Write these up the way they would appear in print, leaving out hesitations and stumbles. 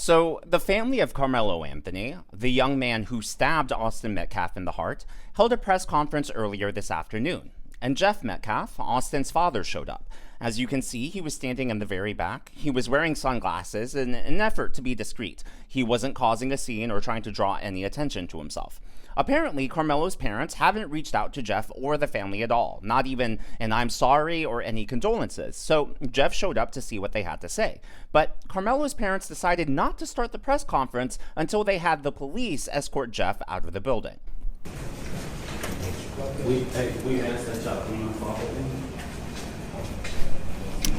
So, the family of Carmelo Anthony, the young man who stabbed Austin Metcalf in the heart, held a press conference earlier this afternoon. And Jeff Metcalf, Austin's father, showed up. As you can see, he was standing in the very back. He was wearing sunglasses in an effort to be discreet. He wasn't causing a scene or trying to draw any attention to himself. Apparently, Carmelo's parents haven't reached out to Jeff or the family at all, not even an I'm sorry or any condolences. So Jeff showed up to see what they had to say. But Carmelo's parents decided not to start the press conference until they had the police escort Jeff out of the building. We asked that y'all please follow me.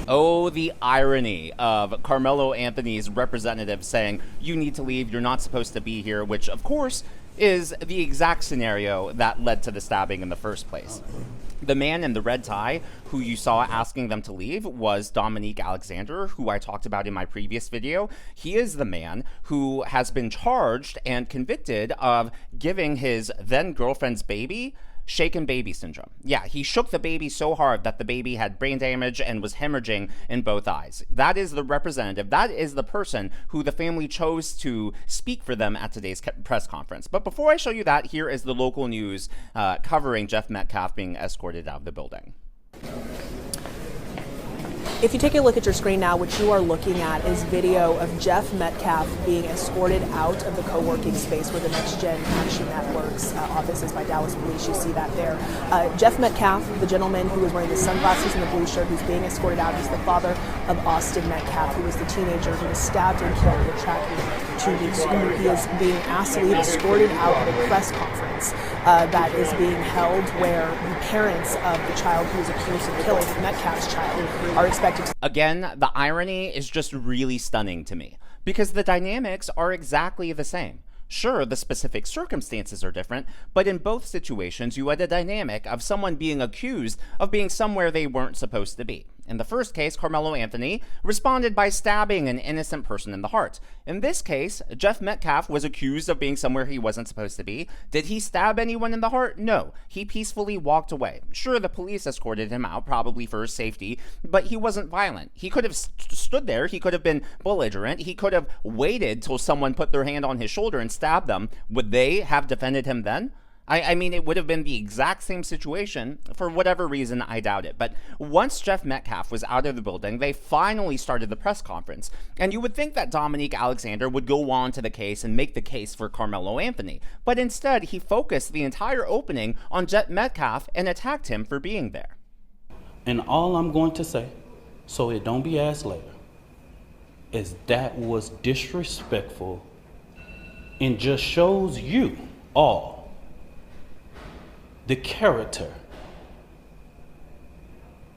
Oh, the irony of Carmelo Anthony's representative saying, you need to leave, you're not supposed to be here, which, of course, is the exact scenario that led to the stabbing in the first place. The man in the red tie who you saw asking them to leave was Dominique Alexander, who I talked about in my previous video. He is the man who has been charged and convicted of giving his then girlfriend's baby shaken baby syndrome. Yeah, he shook the baby so hard that the baby had brain damage and was hemorrhaging in both eyes. That is the representative. That is the person who the family chose to speak for them at today's press conference. But before I show you that, here is the local news covering Jeff Metcalf being escorted out of the building. If you take a look at your screen now, what you are looking at is video of Jeff Metcalf being escorted out of the co-working space where the Next Gen Action Network's office is by Dallas Police. You see that there. Jeff Metcalf, the gentleman who was wearing the sunglasses and the blue shirt, who's being escorted out, is the father of Austin Metcalf, who was the teenager who was stabbed and killed in a track meet 2 weeks ago. He is being asked to leave, escorted out at a press conference that is being held where the parents of the child who was accused of killing Metcalf's child are expected to. Again, the irony is just really stunning to me because the dynamics are exactly the same. Sure, the specific circumstances are different, but in both situations, you had a dynamic of someone being accused of being somewhere they weren't supposed to be. In the first case, Carmelo Anthony responded by stabbing an innocent person in the heart. In this case, Jeff Metcalf was accused of being somewhere he wasn't supposed to be. Did he stab anyone in the heart? No. He peacefully walked away. Sure, the police escorted him out, probably for his safety, but he wasn't violent. He could have stood there. He could have been belligerent. He could have waited till someone put their hand on his shoulder and stabbed them. Would they have defended him then? I mean, it would have been the exact same situation. For whatever reason, I doubt it. But once Jeff Metcalf was out of the building, they finally started the press conference. And you would think that Dominique Alexander would go on to the case and make the case for Carmelo Anthony. But instead, he focused the entire opening on Jeff Metcalf and attacked him for being there. And all I'm going to say, so it don't be asked later, is that was disrespectful and just shows you all the character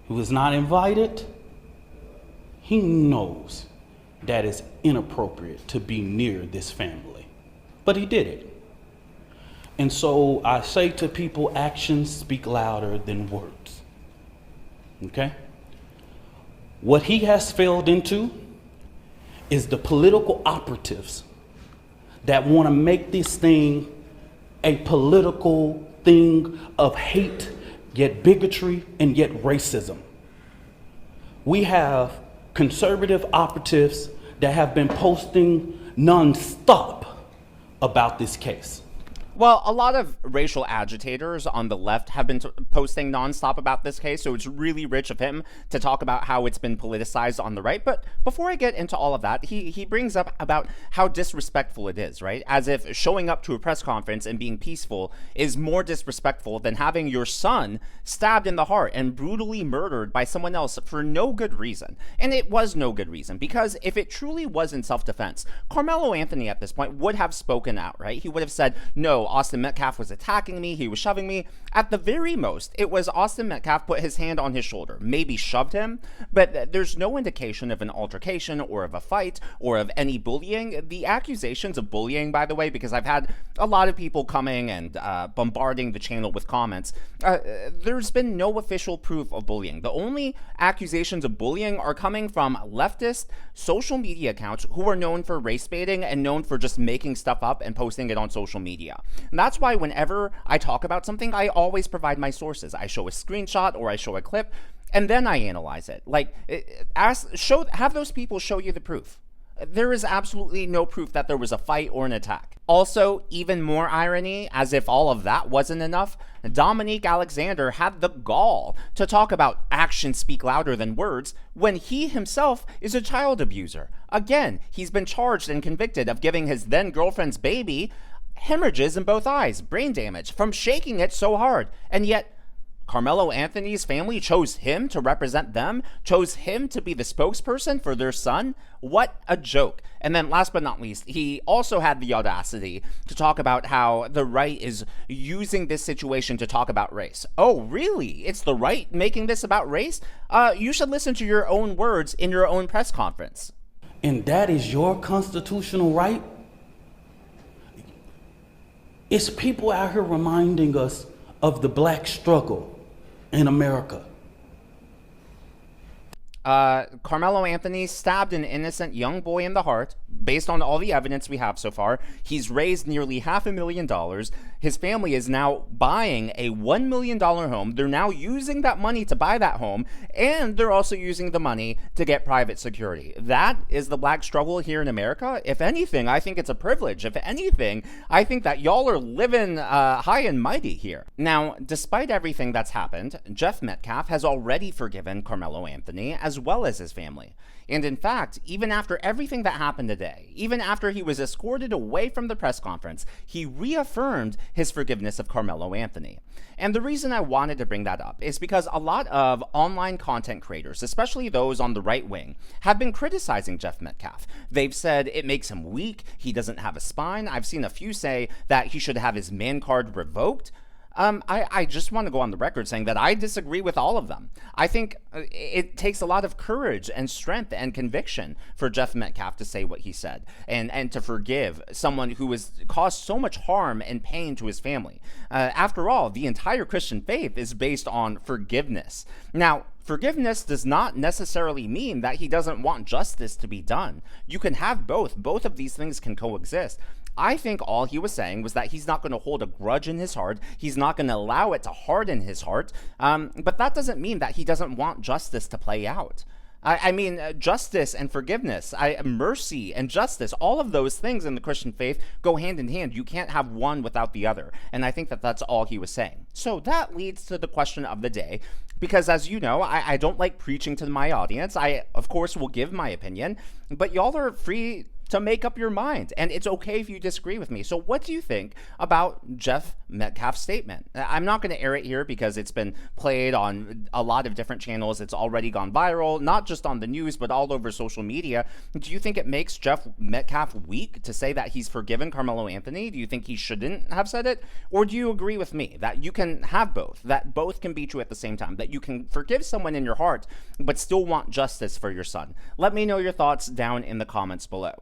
who was not invited. He knows that it's inappropriate to be near this family, but he did it. And so I say to people, actions speak louder than words. Okay? What he has failed into is the political operatives that want to make this thing a political thing of hate, yet bigotry, and yet racism. We have conservative operatives that have been posting nonstop about this case. Well, a lot of racial agitators on the left have been posting nonstop about this case, so it's really rich of him to talk about how it's been politicized on the right. But before I get into all of that, he brings up about how disrespectful it is, right? As if showing up to a press conference and being peaceful is more disrespectful than having your son stabbed in the heart and brutally murdered by someone else for no good reason. And it was no good reason, because if it truly was in self-defense, Carmelo Anthony at this point would have spoken out, right? He would have said, no, Austin Metcalf was attacking me, he was shoving me. At the very most, it was Austin Metcalf put his hand on his shoulder, maybe shoved him, but there's no indication of an altercation or of a fight or of any bullying. The accusations of bullying, by the way, because I've had a lot of people coming and bombarding the channel with comments, there's been no official proof of bullying. The only accusations of bullying are coming from leftist social media accounts who are known for race baiting and known for just making stuff up and posting it on social media. And that's why whenever I talk about something, I always provide my sources. I show a screenshot or I show a clip, and then I analyze it. Like, have those people show you the proof. there is absolutely no proof that there was a fight or an attack. Also, even more irony, as if all of that wasn't enough, Dominique Alexander had the gall to talk about actions speak louder than words when he himself is a child abuser. Again, he's been charged and convicted of giving his then girlfriend's baby hemorrhages in both eyes, brain damage, from shaking it so hard. And yet, Carmelo Anthony's family chose him to represent them, chose him to be the spokesperson for their son. What a joke. And then last but not least, he also had the audacity to talk about how the right is using this situation to talk about race. Oh, really? It's the right making this about race? You should listen to your own words in your own press conference. And that is your constitutional right? It's people out here reminding us of the black struggle in America. Carmelo Anthony stabbed an innocent young boy in the heart. Based on all the evidence we have so far, he's raised nearly $500,000. His family is now buying a $1 million home. They're now using that money to buy that home, and they're also using the money to get private security. That is the black struggle here in America. If anything, I think it's a privilege. If anything, I think that y'all are living high and mighty here. Now, despite everything that's happened, Jeff Metcalf has already forgiven Carmelo Anthony as well as his family. And in fact, even after everything that happened today, even after he was escorted away from the press conference, he reaffirmed his forgiveness of Carmelo Anthony. And the reason I wanted to bring that up is because a lot of online content creators, especially those on the right wing, have been criticizing Jeff Metcalf. They've said it makes him weak, he doesn't have a spine. I've seen a few say that he should have his man card revoked. I just want to go on the record saying that I disagree with all of them. I think it takes a lot of courage and strength and conviction for Jeff Metcalf to say what he said and to forgive someone who has caused so much harm and pain to his family. After all, the entire Christian faith is based on forgiveness. Now, forgiveness does not necessarily mean that he doesn't want justice to be done. You can have both. Both of these things can coexist. I think all he was saying was that he's not going to hold a grudge in his heart. He's not going to allow it to harden his heart. But that doesn't mean that he doesn't want justice to play out. I mean, justice and forgiveness, mercy and justice, all of those things in the Christian faith go hand in hand. You can't have one without the other. And I think that that's all he was saying. So that leads to the question of the day, because as you know, I don't like preaching to my audience. I, of course, will give my opinion, but y'all are free to make up your mind, and it's okay if you disagree with me. So what do you think about Jeff Metcalf's statement? I'm not going to air it here because it's been played on a lot of different channels. It's already gone viral, not just on the news, but all over social media. Do you think it makes Jeff Metcalf weak to say that he's forgiven Carmelo Anthony? Do you think he shouldn't have said it? Or do you agree with me that you can have both, that both can be true at the same time, that you can forgive someone in your heart, but still want justice for your son? Let me know your thoughts down in the comments below.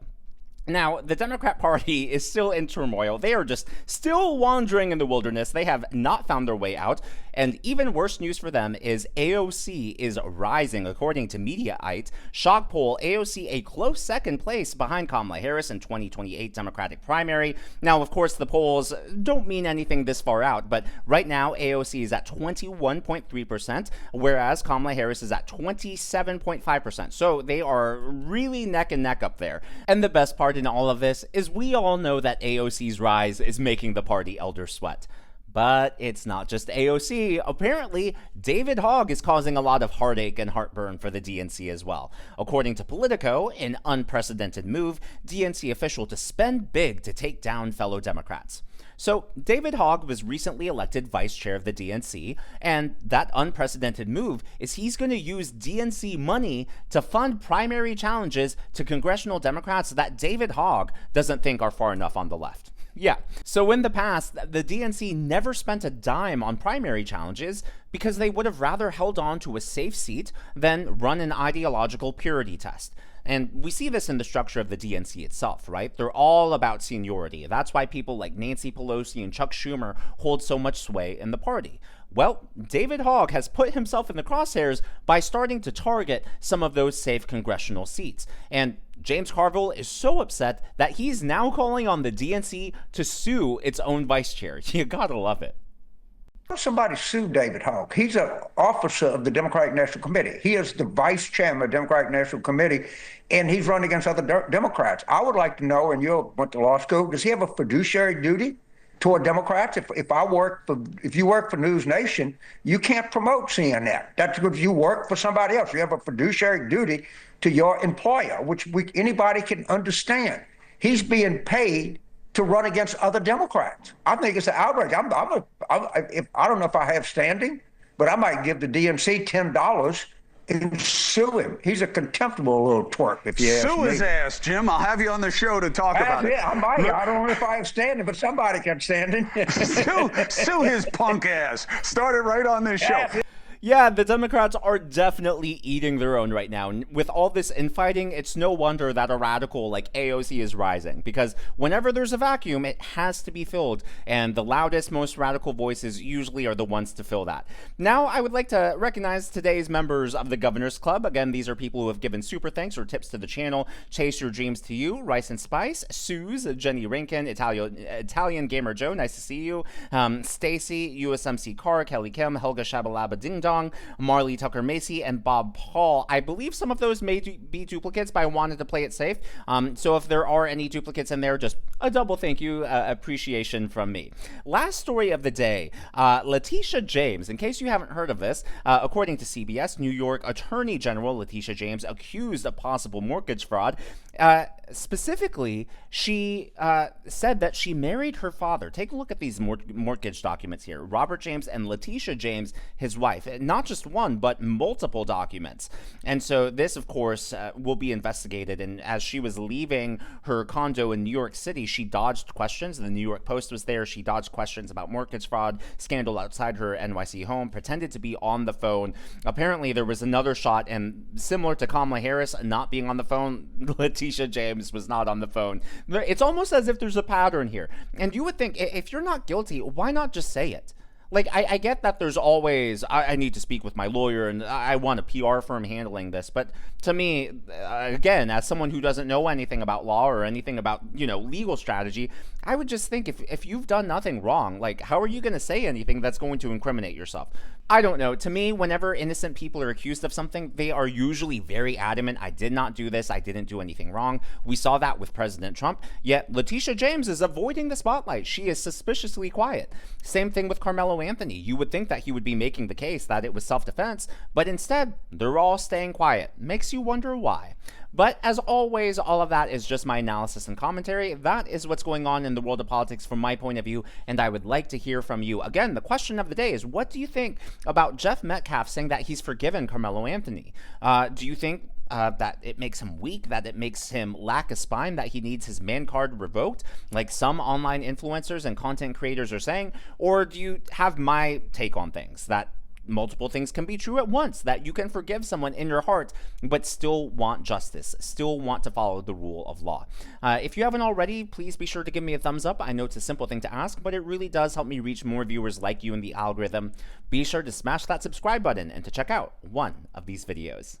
Now, the Democrat Party is still in turmoil. They are just still wandering in the wilderness. They have not found their way out. And even worse news for them is AOC is rising. According to Mediaite, shock poll, AOC a close second place behind Kamala Harris in 2028 Democratic primary. Now, of course, the polls don't mean anything this far out, but right now AOC is at 21.3%, whereas Kamala Harris is at 27.5%. So they are really neck and neck up there. And the best part in all of this is we all know that AOC's rise is making the party elders sweat. But it's not just AOC. Apparently, David Hogg is causing a lot of heartache and heartburn for the DNC as well. According to Politico, an unprecedented move, DNC official to spend big to take down fellow Democrats. So, David Hogg was recently elected vice chair of the DNC, and that unprecedented move is he's going to use DNC money to fund primary challenges to congressional Democrats that David Hogg doesn't think are far enough on the left. Yeah, so in the past, the DNC never spent a dime on primary challenges because they would have rather held on to a safe seat than run an ideological purity test. And we see this in the structure of the DNC itself, right? They're all about seniority. That's why people like Nancy Pelosi and Chuck Schumer hold so much sway in the party. Well, David Hogg has put himself in the crosshairs by starting to target some of those safe congressional seats. And James Carville is so upset that he's now calling on the DNC to sue its own vice chair. You gotta love it. Somebody sued David Hogg. He's an officer of the Democratic National Committee. He is the vice chairman of the Democratic National Committee, and he's running against other Democrats. I would like to know, and you went to law school, does he have a fiduciary duty toward Democrats? If you work for News Nation, you can't promote CNN. That's because you work for somebody else. You have a fiduciary duty to your employer, which anybody can understand. He's being paid to run against other Democrats. I think it's an outrage. I don't know if I have standing, but I might give the DNC $10 and sue him. He's a contemptible little twerp, if you ask me. Sue his ass, Jim. I'll have you on the show to talk about it. I might. I don't know if I have standing, but somebody can standing. Sue his punk ass. Start it right on this show. Yeah, the Democrats are definitely eating their own right now. With all this infighting, it's no wonder that a radical like AOC is rising, because whenever there's a vacuum, it has to be filled, and the loudest, most radical voices usually are the ones to fill that. Now, I would like to recognize today's members of the Governor's Club. Again, these are people who have given super thanks or tips to the channel. Chase Your Dreams to You, Rice and Spice, Suze, Jenny Rankin, Italian Gamer Joe, nice to see you, Stacy, USMC Carr, Kelly Kim, Helga Shabalaba Ding Dong, Marley Tucker Macy, and Bob Paul. I believe some of those may be duplicates, but I wanted to play it safe. So if there are any duplicates in there, just a double thank you, appreciation from me. Last story of the day, Leticia James. In case you haven't heard of this, according to CBS, New York Attorney General Leticia James accused of possible mortgage fraud. Specifically, she said that she married her father. Take a look at these mortgage documents here. Robert James and Leticia James, his wife. Not just one, but multiple documents. And so this, of course, will be investigated. And as she was leaving her condo in New York City, she dodged questions. The New York Post was there. She dodged questions about mortgage fraud, scandal outside her NYC home, pretended to be on the phone. Apparently, there was another shot, and similar to Kamala Harris not being on the phone, Leticia James was not on the phone. It's almost as if there's a pattern here. And you would think, if you're not guilty, why not just say it? Like, I get that there's always, I need to speak with my lawyer and I want a PR firm handling this. But to me, again, as someone who doesn't know anything about law or anything about, legal strategy, I would just think if you've done nothing wrong, like, how are you going to say anything that's going to incriminate yourself? I don't know. To me, whenever innocent people are accused of something, they are usually very adamant. I did not do this. I didn't do anything wrong. We saw that with President Trump. Yet Leticia James is avoiding the spotlight. She is suspiciously quiet. Same thing with Carmelo Anthony. You would think that he would be making the case that it was self-defense, but instead, they're all staying quiet. Makes you wonder why. But as always, all of that is just my analysis and commentary. That is what's going on in the world of politics from my point of view, and I would like to hear from you. Again, the question of the day is, what do you think about Jeff Metcalf saying that he's forgiven Carmelo Anthony? Do you think that it makes him weak, that it makes him lack a spine, that he needs his man card revoked, like some online influencers and content creators are saying? Or do you have my take on things, that multiple things can be true at once, that you can forgive someone in your heart, but still want justice, still want to follow the rule of law? If you haven't already, please be sure to give me a thumbs up. I know it's a simple thing to ask, but it really does help me reach more viewers like you in the algorithm. Be sure to smash that subscribe button and to check out one of these videos.